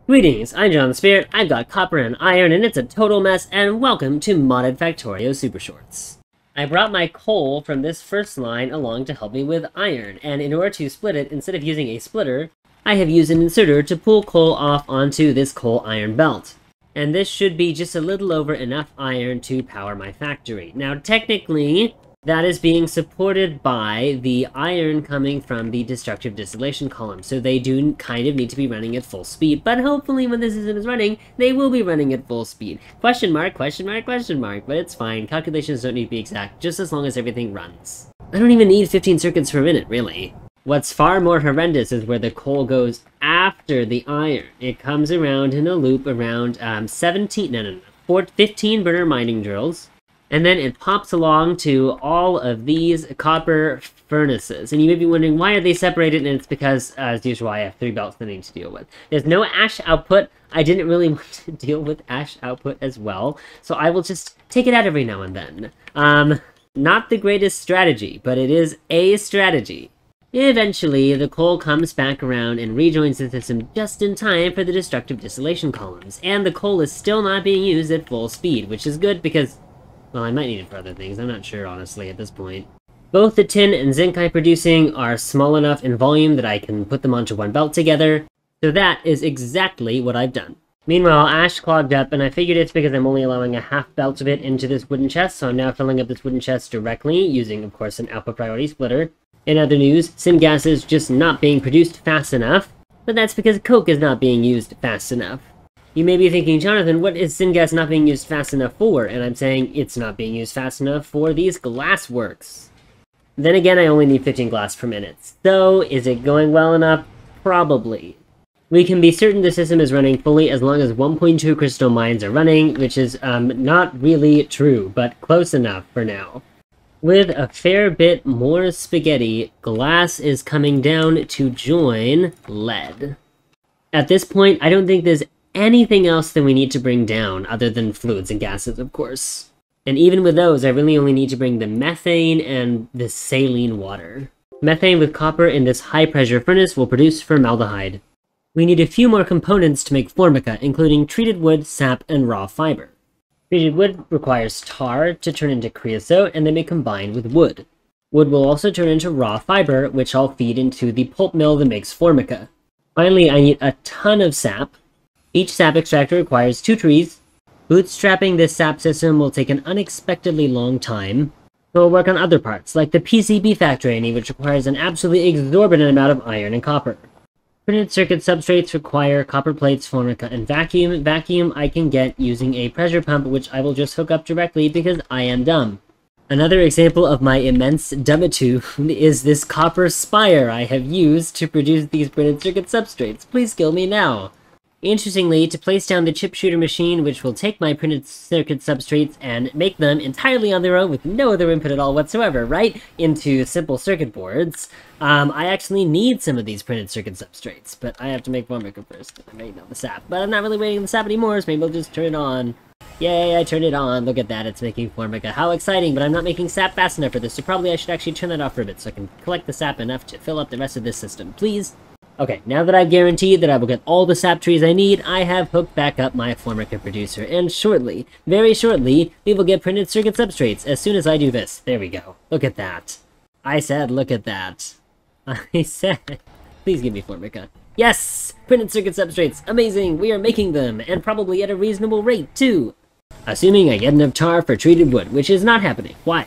Greetings, I'm John the Spirit, I've got copper and iron, and it's a total mess, and welcome to modded Factorio Supershorts. I brought my coal from this first line along to help me with iron, and in order to split it, instead of using a splitter, I have used an inserter to pull coal off onto this coal-iron belt. And this should be just a little over enough iron to power my factory. Now, technically, that is being supported by the iron coming from the destructive distillation column, so they do kind of need to be running at full speed, but hopefully when the system is running, they will be running at full speed. Question mark, question mark, question mark, but it's fine. Calculations don't need to be exact, just as long as everything runs. I don't even need 15 circuits per minute, really. What's far more horrendous is where the coal goes after the iron. It comes around in a loop around 15 burner mining drills, and then it pops along to all of these copper furnaces. And you may be wondering, why are they separated? And it's because, as usual, I have 3 belts that I need to deal with. There's no ash output. I didn't really want to deal with ash output as well, so I will just take it out every now and then. Not the greatest strategy, but it is a strategy. Eventually, the coal comes back around and rejoins the system just in time for the destructive distillation columns, and the coal is still not being used at full speed, which is good because, well, I might need it for other things. I'm not sure, honestly, at this point. Both the tin and zinc I'm producing are small enough in volume that I can put them onto one belt together, so that is exactly what I've done. Meanwhile, ash clogged up, and I figured it's because I'm only allowing a half belt of it into this wooden chest, so I'm now filling up this wooden chest directly, using, of course, an output priority splitter. In other news, syngas is just not being produced fast enough, but that's because coke is not being used fast enough. You may be thinking, Jonathan, what is syngas not being used fast enough for? And I'm saying it's not being used fast enough for these glass works. Then again, I only need 15 glass per minute. So, is it going well enough? Probably. We can be certain the system is running fully as long as 1.2 crystal mines are running, which is not really true, but close enough for now. With a fair bit more spaghetti, glass is coming down to join lead. At this point, I don't think there's anything else that we need to bring down, other than fluids and gases, of course. And even with those, I really only need to bring the methane and the saline water. Methane with copper in this high-pressure furnace will produce formaldehyde. We need a few more components to make Formica, including treated wood, sap, and raw fiber. Treated wood requires tar to turn into creosote, and then may combine with wood. Wood will also turn into raw fiber, which I'll feed into the pulp mill that makes Formica. Finally, I need a ton of sap. Each sap extractor requires 2 trees. Bootstrapping this sap system will take an unexpectedly long time, so we'll work on other parts, like the PCB factory, which requires an absolutely exorbitant amount of iron and copper. Printed circuit substrates require copper plates, Formica, and vacuum. Vacuum I can get using a pressure pump, which I will just hook up directly because I am dumb. Another example of my immense dumbitude is this copper spire I have used to produce these printed circuit substrates. Please kill me now. Interestingly, to place down the chip shooter machine, which will take my printed circuit substrates and make them entirely on their own with no other input at all whatsoever, right into simple circuit boards, I actually need some of these printed circuit substrates, but I have to make Formica first. I'm waiting on the sap, but I'm not really waiting on the sap anymore, so maybe I'll just turn it on. Yay, I turned it on. Look at that, it's making Formica. How exciting, but I'm not making sap fast enough for this, so probably I should actually turn that off for a bit so I can collect the sap enough to fill up the rest of this system, please. Okay, now that I've guaranteed that I will get all the sap trees I need, I have hooked back up my Formica producer, and shortly, very shortly, we will get printed circuit substrates as soon as I do this. There we go. Look at that. I said, look at that. I said, please give me Formica. Yes! Printed circuit substrates! Amazing! We are making them, and probably at a reasonable rate, too! Assuming I get enough tar for treated wood, which is not happening. Why?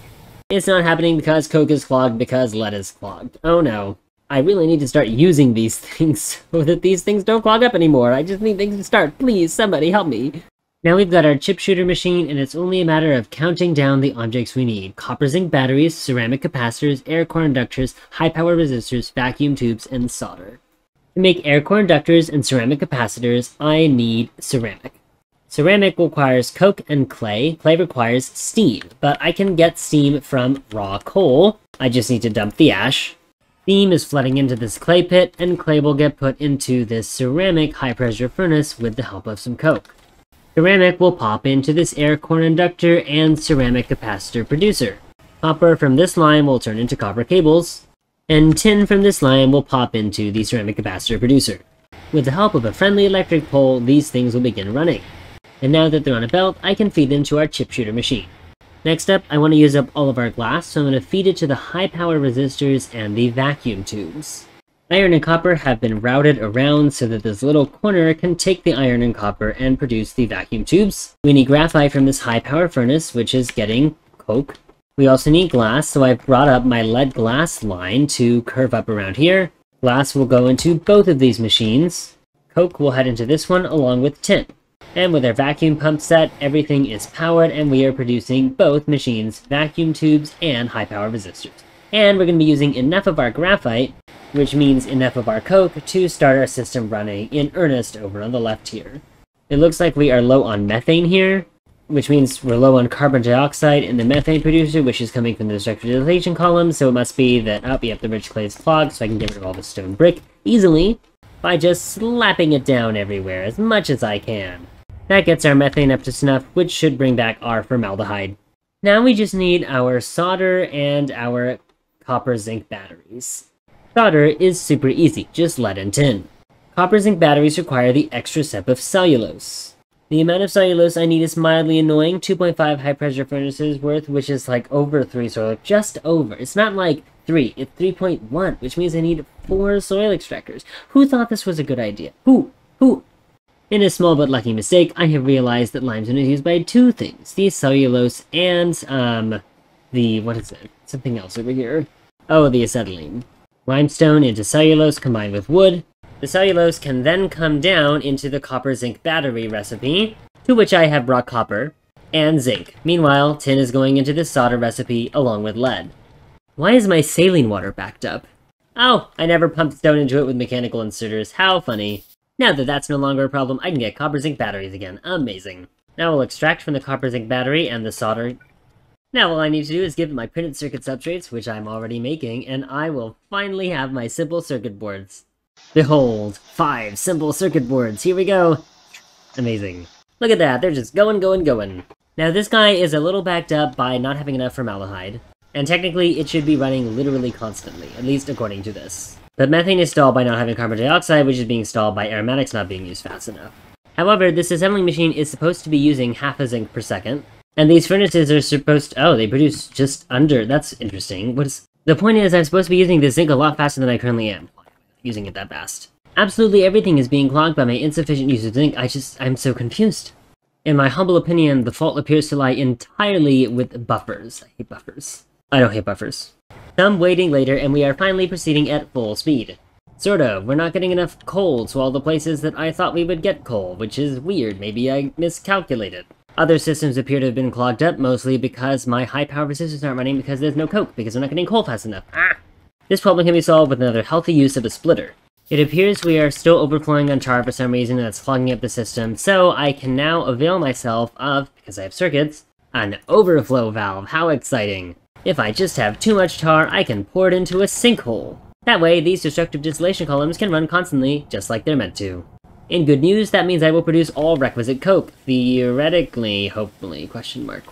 It's not happening because coke is clogged because lead is clogged. Oh no. I really need to start using these things so that these things don't clog up anymore. I just need things to start. Please, somebody help me. Now we've got our chip shooter machine, and it's only a matter of counting down the objects we need. Copper zinc batteries, ceramic capacitors, air core inductors, high power resistors, vacuum tubes, and solder. To make air core inductors and ceramic capacitors, I need ceramic. Ceramic requires coke and clay. Clay requires steam, but I can get steam from raw coal. I just need to dump the ash. Steam is flooding into this clay pit, and clay will get put into this ceramic high-pressure furnace with the help of some coke. Ceramic will pop into this air core inductor and ceramic capacitor producer. Copper from this line will turn into copper cables, and tin from this line will pop into the ceramic capacitor producer. With the help of a friendly electric pole, these things will begin running. And now that they're on a belt, I can feed them to our chip shooter machine. Next up, I want to use up all of our glass, so I'm going to feed it to the high power resistors and the vacuum tubes. Iron and copper have been routed around so that this little corner can take the iron and copper and produce the vacuum tubes. We need graphite from this high power furnace, which is getting coke. We also need glass, so I've brought up my lead glass line to curve up around here. Glass will go into both of these machines. Coke will head into this one along with tin. And with our vacuum pump set, everything is powered and we are producing both machines, vacuum tubes and high power resistors. And we're going to be using enough of our graphite, which means enough of our coke, to start our system running in earnest over on the left here. It looks like we are low on methane here, which means we're low on carbon dioxide in the methane producer, which is coming from the destructive distillation column, so it must be that, oh, yep, the rich clay is clogged, so I can get rid of all the stone brick easily by just slapping it down everywhere as much as I can. That gets our methane up to snuff, which should bring back our formaldehyde. Now we just need our solder and our copper zinc batteries. Solder is super easy, just lead and tin. Copper zinc batteries require the extra step of cellulose. The amount of cellulose I need is mildly annoying, 2.5 high pressure furnaces worth, which is like over 3 soil, just over. It's not like 3, it's 3.1, which means I need 4 soil extractors. Who thought this was a good idea? Who? In a small but lucky mistake, I have realized that limestone is used by 2 things. The cellulose and, what is it? Something else over here. Oh, the acetylene. Limestone into cellulose combined with wood. The cellulose can then come down into the copper zinc battery recipe, to which I have brought copper and zinc. Meanwhile, tin is going into the solder recipe along with lead. Why is my saline water backed up? Oh, I never pumped stone into it with mechanical inserters. How funny. Now that that's no longer a problem, I can get copper zinc batteries again. Amazing. Now we'll extract from the copper zinc battery and the solder. Now all I need to do is give it my printed circuit substrates, which I'm already making, and I will finally have my simple circuit boards. Behold, 5 simple circuit boards. Here we go. Amazing. Look at that, they're just going. Now this guy is a little backed up by not having enough formaldehyde, and technically it should be running literally constantly, at least according to this. But methane is stalled by not having carbon dioxide, which is being stalled by aromatics not being used fast enough. However, this assembling machine is supposed to be using half a zinc per second, and these furnaces are supposed to— oh, they produce just under— that's interesting. The point is, I'm supposed to be using this zinc a lot faster than I currently am, using it that fast. Absolutely everything is being clogged by my insufficient use of zinc. I'm so confused. In my humble opinion, the fault appears to lie entirely with buffers. I hate buffers. I don't hate buffers. Some waiting later, and we are finally proceeding at full speed. Sort of. We're not getting enough coal to all the places that I thought we would get coal, which is weird. Maybe I miscalculated. Other systems appear to have been clogged up, mostly because my high-power resistors aren't running because there's no coke, because we're not getting coal fast enough. This problem can be solved with another healthy use of a splitter. It appears we are still overflowing on tar for some reason, and that's clogging up the system, so I can now avail myself of, because I have circuits, an overflow valve. How exciting! If I just have too much tar, I can pour it into a sinkhole. That way, these destructive distillation columns can run constantly, just like they're meant to. In good news, that means I will produce all requisite coke. Theoretically, hopefully, question mark.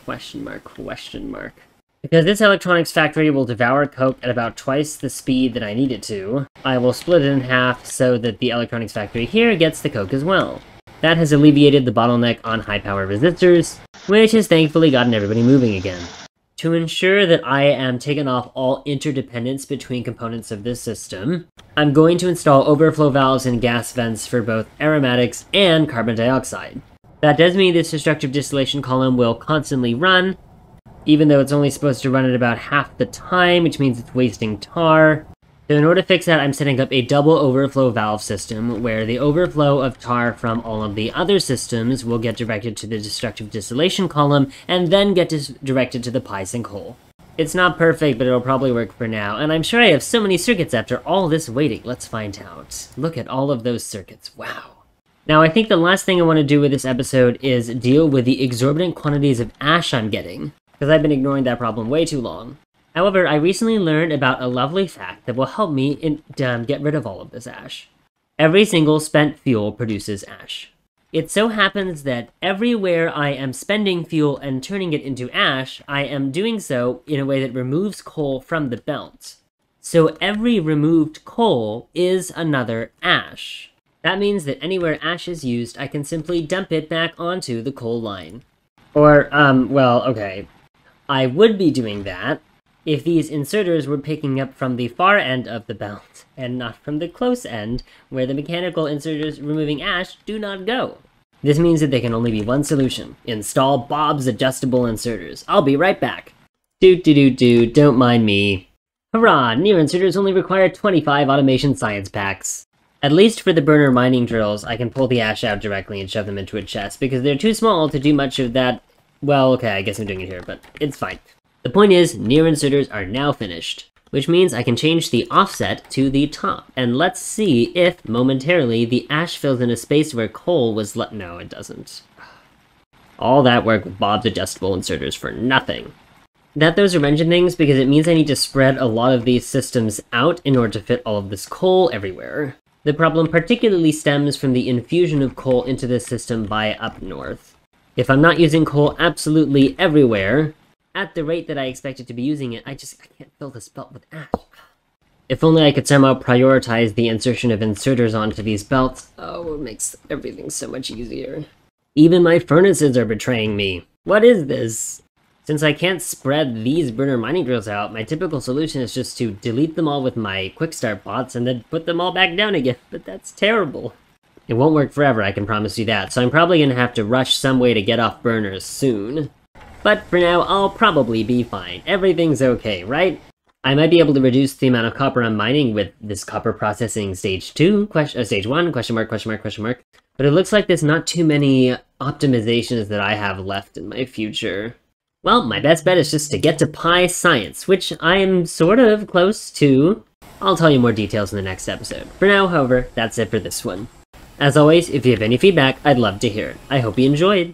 Because this electronics factory will devour coke at about twice the speed that I need it to, I will split it in half so that the electronics factory here gets the coke as well. That has alleviated the bottleneck on high-power resistors, which has thankfully gotten everybody moving again. To ensure that I am taking off all interdependence between components of this system, I'm going to install overflow valves and gas vents for both aromatics and carbon dioxide. That does mean this destructive distillation column will constantly run, even though it's only supposed to run at about half the time, which means it's wasting tar. So in order to fix that, I'm setting up a double overflow valve system, where the overflow of tar from all of the other systems will get directed to the destructive distillation column, and then get directed to the pie sinkhole. It's not perfect, but it'll probably work for now, and I'm sure I have so many circuits after all this waiting. Let's find out. Look at all of those circuits, wow. Now I think the last thing I want to do with this episode is deal with the exorbitant quantities of ash I'm getting, because I've been ignoring that problem way too long. However, I recently learned about a lovely fact that will help me get rid of all of this ash. Every single spent fuel produces ash. It so happens that everywhere I am spending fuel and turning it into ash, I am doing so in a way that removes coal from the belt. So every removed coal is another ash. That means that anywhere ash is used, I can simply dump it back onto the coal line. Or, well, okay. I would be doing that if these inserters were picking up from the far end of the belt, and not from the close end, where the mechanical inserters removing ash do not go. This means that there can only be one solution. Install Bob's adjustable inserters. I'll be right back. Don't mind me. Hurrah! Near inserters only require 25 automation science packs. At least for the burner mining drills, I can pull the ash out directly and shove them into a chest, because they're too small to do much of that. Well, okay, I guess I'm doing it here, but it's fine. The point is, near inserters are now finished, which means I can change the offset to the top, and let's see if, momentarily, the ash fills in a space where coal was no, it doesn't. All that work with Bob's adjustable inserters for nothing. That throws a wrench in things because it means I need to spread a lot of these systems out in order to fit all of this coal everywhere. The problem particularly stems from the infusion of coal into this system by up north. If I'm not using coal absolutely everywhere, at the rate that I expected to be using it, I can't fill this belt with ash. If only I could somehow prioritize the insertion of inserters onto these belts. Oh, it makes everything so much easier. Even my furnaces are betraying me. What is this? Since I can't spread these burner mining drills out, my typical solution is just to delete them all with my quick start bots and then put them all back down again, but that's terrible. It won't work forever, I can promise you that, so I'm probably gonna have to rush some way to get off burners soon. But for now, I'll probably be fine. Everything's okay, right? I might be able to reduce the amount of copper I'm mining with this copper processing stage 2, stage 1, question mark, but it looks like there's not too many optimizations that I have left in my future. Well, my best bet is just to get to PyScience, which I am sort of close to. I'll tell you more details in the next episode. For now, however, that's it for this one. As always, if you have any feedback, I'd love to hear it. I hope you enjoyed!